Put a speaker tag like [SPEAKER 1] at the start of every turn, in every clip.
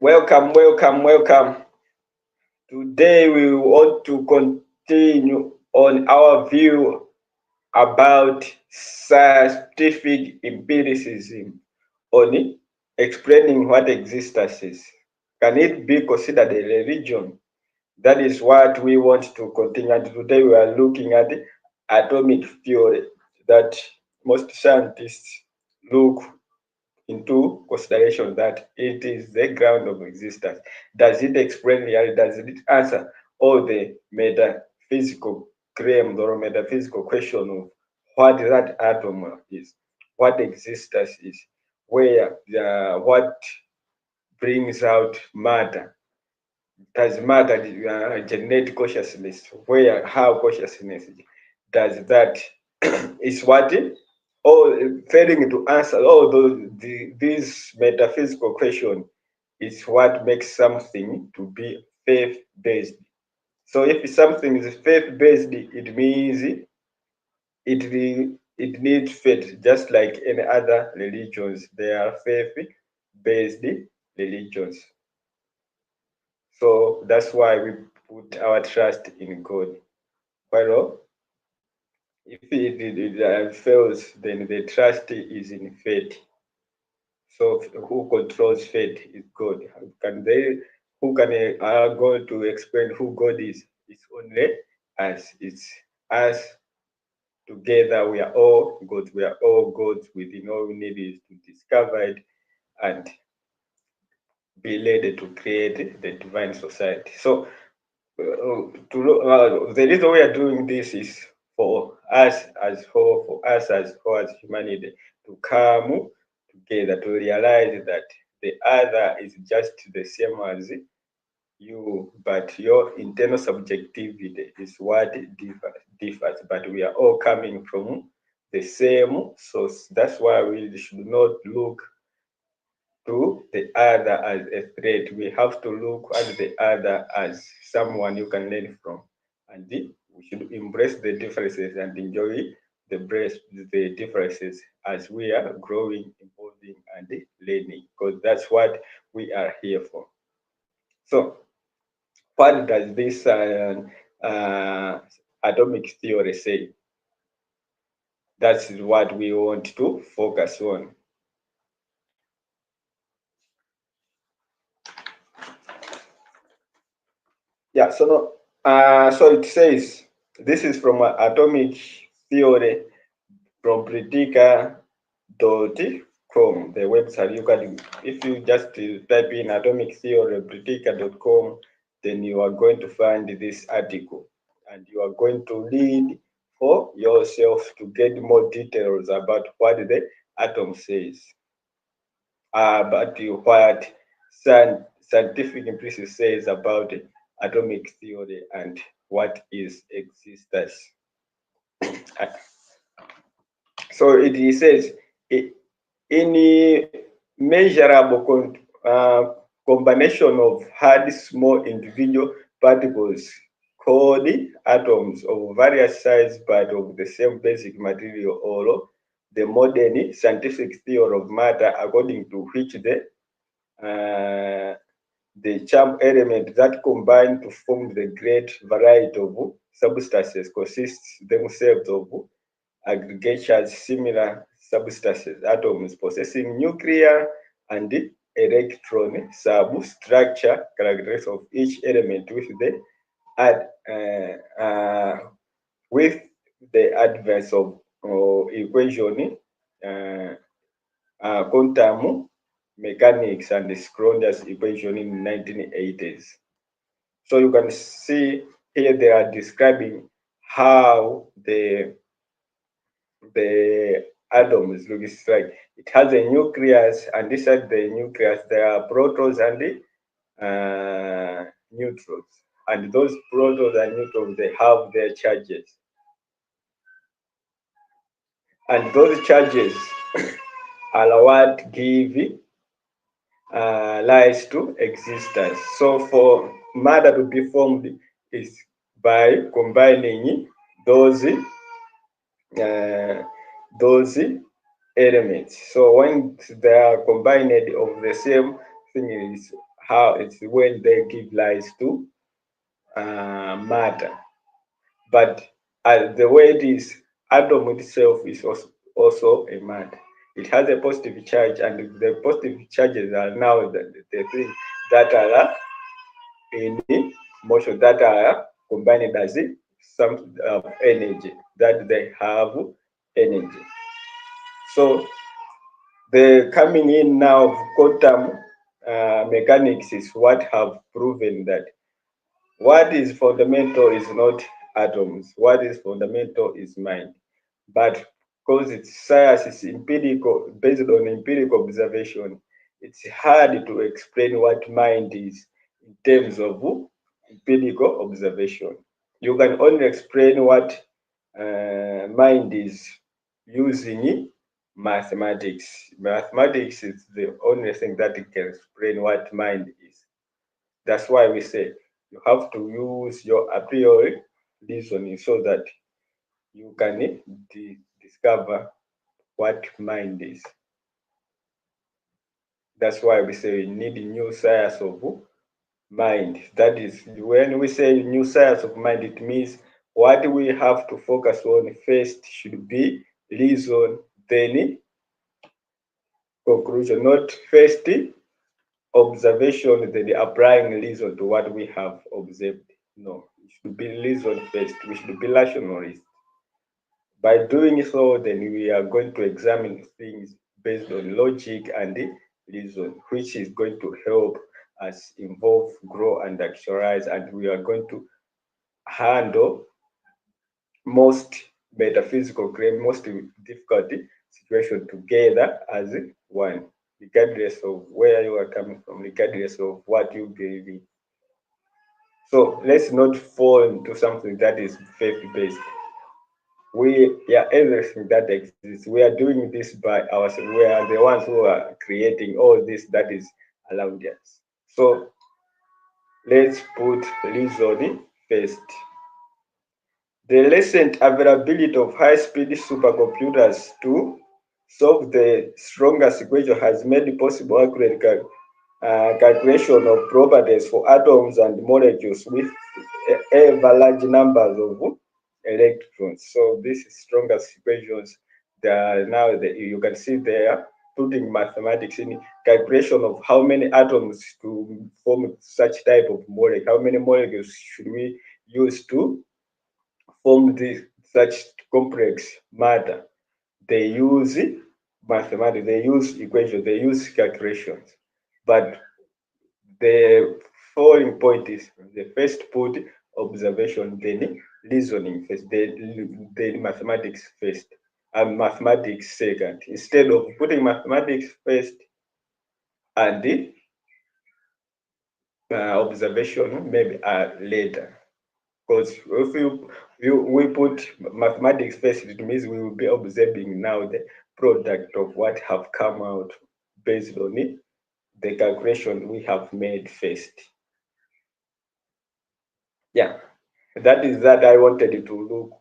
[SPEAKER 1] Welcome, welcome, welcome. Today we want to continue on our view about scientific empiricism on explaining what existence is. Can it be considered a religion? That is what we want to continue. And today we are looking at atomic theory that most scientists look into consideration that it is the ground of existence. Does it explain reality? Does it answer all the metaphysical claims or metaphysical question of what that atom is, what existence is, where what brings out matter? Does matter generate consciousness? Where, how consciousness does that is what all failing to answer all these metaphysical questions is what makes something to be faith based. So if something is faith based, it means it needs faith, just like any other religions. They are faith based religions. So that's why we put our trust in God. Well, if it fails, then the trust is in faith. So who controls fate is God. Can they? Who can are going to explain who God is? It's only us. It's us together. We are all God. We are all gods. Within all we need is to discover it and be led to create the divine society. So the reason we are doing this is for us as whole, for us as whole as humanity to come together to realize that the other is just the same as you, but your internal subjectivity is what differs. But we are all coming from the same source. That's why we should not look to the other as a threat. We have to look at the other as someone you can learn from. And we should embrace the differences and enjoy the differences as we are growing, evolving, and learning, because that's what we are here for. So, what does this atomic theory say? That's what we want to focus on. Yeah, so it says this is from atomic theory from Britica.com, the website. You can, if you just type in atomic theory Britica.com, then you are going to find this article and you are going to read for yourself to get more details about what the atom says, about what scientific empiricism says about atomic theory and what is existence. So it says any measurable combination of hard small individual particles called atoms of various size but of the same basic material, or the modern scientific theory of matter, according to which the charm element that combine to form the great variety of substances consists themselves of aggregates similar substances, atoms possessing nuclear and electron substructure characteristics of each element with the advance of equation, quantum mechanics, and the Schrödinger's equation in 1980s. So you can see here they are describing how the atoms looks like. It has a nucleus, and inside the nucleus there are protons and neutrons. And those protons and neutrons, they have their charges. And those charges are what give rise to existence. So for matter to be formed is by combining those elements. So when they are combined of the same thing, is how it's when they give rise to matter. But the way it is, atom itself is also a matter. It has a positive charge, and the positive charges are now the things that are in motion, that are combined as some energy, that they have energy. So the coming in now of quantum mechanics is what have proven that what is fundamental is not atoms. What is fundamental is mind. But because it's science is empirical, based on empirical observation, it's hard to explain what mind is in terms of empirical observation. You can only explain what mind is using mathematics. Mathematics is the only thing that can explain what mind is. That's why we say you have to use your a priori reasoning so that you can discover what mind is. That's why we say we need a new science of mind. That is, when we say new science of mind, it means what we have to focus on first should be reason, then conclusion, not first observation, then applying reason to what we have observed. No, it should be reason first. We should be rationalist. By doing so, then we are going to examine things based on logic and reason, which is going to help us evolve, grow, and actualize. And we are going to handle most metaphysical claim, most difficult situation together as one, regardless of where you are coming from, regardless of what you believe in. So let's not fall into something that is faith-based. Everything that exists, we are doing this by ourselves. We are the ones who are creating all this that is around us. So let's put reasoning first. The recent availability of high-speed supercomputers to solve the strongest equation has made it possible accurate calculation of properties for atoms and molecules with ever large numbers of electrons. So these strongest equations, they are now you can see there putting mathematics in calculation of how many atoms to form such type of molecule, how many molecules should we use to form this such complex matter. They use mathematics, they use equations, they use calculations. But the following point is the first put observation, then reasoning first, then mathematics first, and mathematics second. Instead of putting mathematics first and the observation maybe later. Because if we put mathematics first, it means we will be observing now the product of what have come out based on it, the calculation we have made first. Yeah, that is that I wanted to look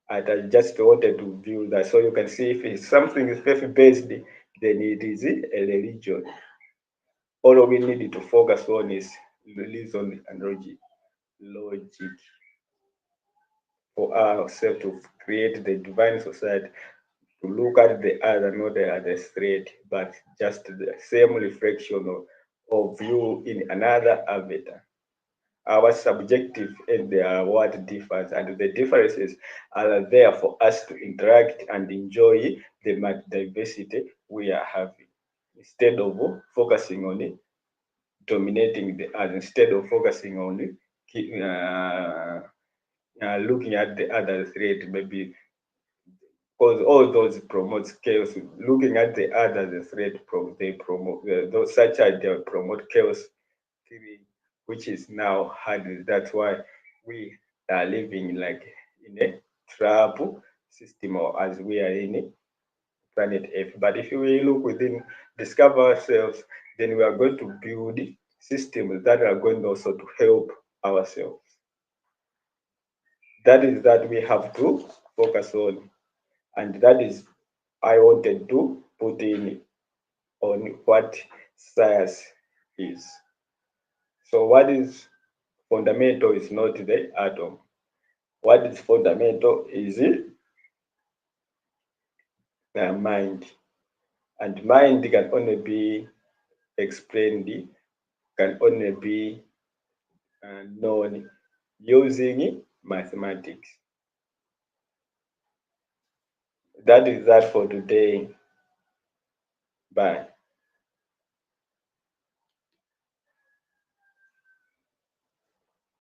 [SPEAKER 1] at. I just wanted to view that so you can see if it's something is faith based, then it is a religion. All we need to focus on is reason and logic for ourselves to create the divine society, to look at the other, not the threat, but just the same reflection of you in another avatar. Our subjective and what differs, and the differences are there for us to interact and enjoy the diversity we are having, instead of focusing on it, dominating the other, instead of focusing on it, looking at the other threat, maybe because all those promote chaos. Looking at the other the threat, they promote those such idea promote chaos theory, which is now hard. That's why we are living like in a trap system, or as we are in planet Earth. But if we look within, discover ourselves, then we are going to build systems that are going also to help ourselves. That is that we have to focus on, and that is I wanted to put in on what science is. So what is fundamental is not the atom. What is fundamental is the mind. And mind can only be explained, can only be known using mathematics. That is that for today. Bye.